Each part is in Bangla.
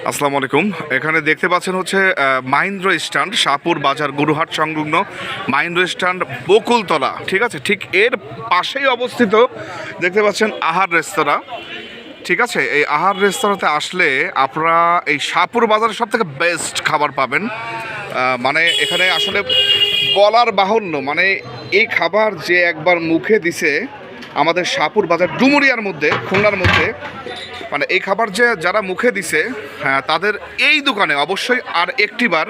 আসসালামু আলাইকুম। এখানে দেখতে পাচ্ছেন হচ্ছে মাহিন্দ্র স্ট্যান্ড, শাহপুর বাজার গুরুহাট সংলগ্ন মাহিন্দ্র স্ট্যান্ড, বকুলতলা। ঠিক আছে, ঠিক এর পাশেই অবস্থিত দেখতে পাচ্ছেন আহার রেস্তোরাঁ। ঠিক আছে, এই আহার রেস্তোরাঁতে আসলে আপনারা এই শাহপুর বাজারের সব থেকে বেস্ট খাবার পাবেন। মানে এখানে আসলে বলার বাহুল্য, মানে এই খাবার যে একবার মুখে দিছে আমাদের শাহপুর বাজার ডুমুরিয়ার মধ্যে, খুলনার মধ্যে, মানে এই খাবার যে যারা মুখে দিছে তাদের এই দোকানে অবশ্যই আর একটিবার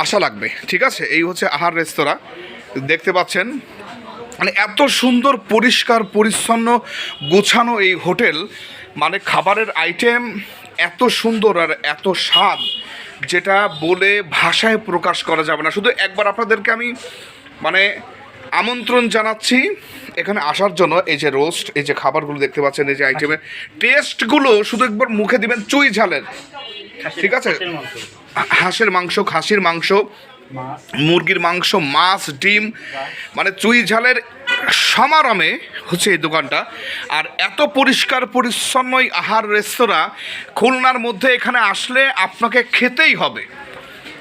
আসা লাগবে। ঠিক আছে, এই হচ্ছে আহার রেস্তোরাঁ। দেখতে পাচ্ছেন মানে এত সুন্দর পরিষ্কার পরিচ্ছন্ন গোছানো এই হোটেল, মানে খাবারের আইটেম এত সুন্দর আর এত স্বাদ যেটা বলে ভাষায় প্রকাশ করা যাবে না। শুধু একবার আপনাদেরকে আমি মানে আমন্ত্রণ জানাচ্ছি এখানে আসার জন্য। এই যে রোস্ট, এই যে খাবারগুলো দেখতে পাচ্ছেন, এই যে আইটেমের টেস্টগুলো শুধু একবার মুখে দিবেন চুই ঝালের। ঠিক আছে, হাঁসের মাংস, খাসির মাংস, মুরগির মাংস, মাছ, ডিম, মানে চুই ঝালের সমারমে হচ্ছে এই দোকানটা। আর এত পরিষ্কার পরিচ্ছন্ন আহার রেস্তোরাঁ খুলনার মধ্যে, এখানে আসলে আপনাকে খেতেই হবে,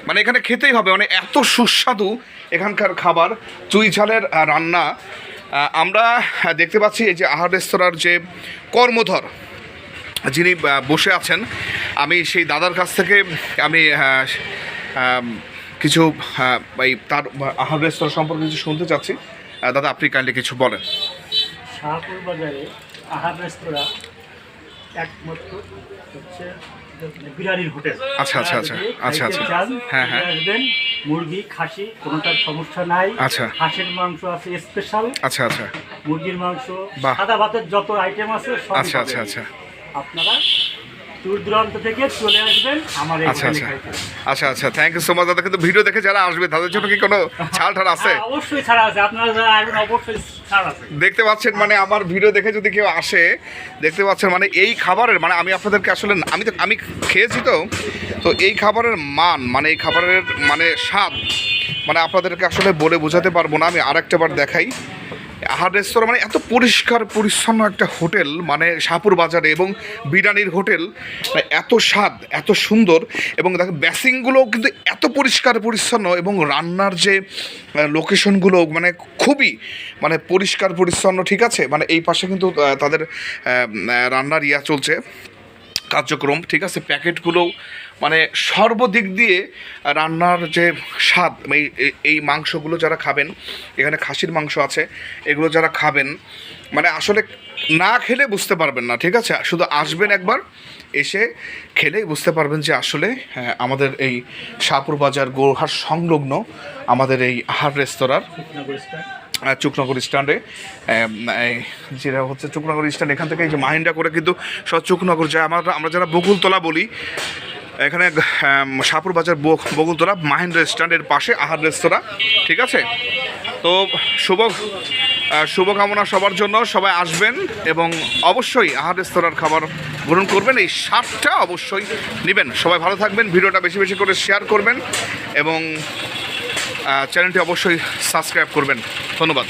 মানে এখানে খেতেই হবে, মানে এত সুস্বাদু এখানকার খাবার, চুই ঝালের রান্না। আমরা দেখতে পাচ্ছি এই যে আহার রেস্তোরাঁর যে কর্মধর যিনি বসে আছেন, আমি সেই দাদার কাছ থেকে আমি কিছু এই তার আহার রেস্তোরাঁ সম্পর্কে কিছু শুনতে চাচ্ছি। দাদা, আপনি কাইন্ডলি কিছু বলেন। শাহপুর বাজারে আহার রেস্তোরাঁ একমাত্র হচ্ছে বিরিয়ানির হোটেল। আচ্ছা আচ্ছা আচ্ছা আচ্ছা আচ্ছা, হ্যাঁ হ্যাঁ, আসবেন, মুরগি খাসি কোনোটার সমস্যা নাই। আচ্ছা, হাঁসের মাংস আছে স্পেশাল। আচ্ছা আচ্ছা, মুরগির মাংস, বাহ, সাদা ভাতের যত আইটেম আছে সব। আচ্ছা আচ্ছা আচ্ছা, আপনারা দূর দূরান্ত থেকে চলে আসবেন আমার এই আচ্ছা হোটেলে আচ্ছা খাইতে। আচ্ছা আচ্ছা, থ্যাংক ইউ সো মাচ দাদা। কিন্তু ভিডিও দেখে যারা আসবে তাদের জন্য কি কোনো ছাড় ঠাড় আছে? হ্যাঁ, অবশ্যই ছাড় আছে, আপনারা যারা আসবেন অবশ্যই ছাড় আছে। দেখতে পাচ্ছেন, মানে আমার ভিডিও দেখে যদি কেউ আসে, দেখতে পাচ্ছেন মানে এই খাবারের, মানে আমি আপনাদেরকে আসলে আমি খেয়েছি তো এই খাবারের মান, মানে এই খাবারের মানে স্বাদ, মানে আপনাদেরকে আসলে বলে বোঝাতে পারবো না। আমি আরেকটাবার দেখাই। আহার রেস্তোরাঁ মানে এত পরিষ্কার পরিচ্ছন্ন একটা হোটেল, মানে শাহপুর বাজারে, এবং বিরিয়ানির হোটেল, মানে এত স্বাদ, এত সুন্দর, এবং দেখেন বেসিংগুলো কিন্তু এত পরিষ্কার পরিচ্ছন্ন, এবং রান্নার যে লোকেশনগুলো মানে খুবই মানে পরিষ্কার পরিচ্ছন্ন। ঠিক আছে, মানে এই পাশে কিন্তু তাদের রান্নার চলছে কার্যক্রম। ঠিক আছে, প্যাকেটগুলো মানে সর্বদিক দিয়ে রান্নার যে স্বাদ, এই মাংসগুলো যারা খাবেন, এখানে খাসির মাংস আছে, এগুলো যারা খাবেন মানে আসলে না খেলে বুঝতে পারবেন না। ঠিক আছে, শুধু আসবেন একবার, এসে খেলেই বুঝতে পারবেন যে আসলে আমাদের এই শাহপুর বাজার গোরহাট সংলগ্ন আমাদের এই আহার রেস্তোরাঁর চুকনগর স্ট্যান্ডে, যেটা হচ্ছে চুকনগর স্ট্যান্ড, এখান থেকে এই যে মাহিন্দ্রা করে কিন্তু সব চুকনগর যায়। আমরা যারা বকুলতলা বলি, এখানে শাহপুর বাজার বকুলতলা মাহিন্দ্রা স্ট্যান্ডের পাশে আহার রেস্তোরাঁ। ঠিক আছে, তো শুভকামনা সবার জন্য, সবাই আসবেন এবং অবশ্যই আহার রেস্তোরাঁর খাবার গ্রহণ করবেন, এই স্বাদটা অবশ্যই নেবেন। সবাই ভালো থাকবেন, ভিডিওটা বেশি বেশি করে শেয়ার করবেন এবং চ্যানেলটি অবশ্যই সাবস্ক্রাইব করবেন। ধন্যবাদ।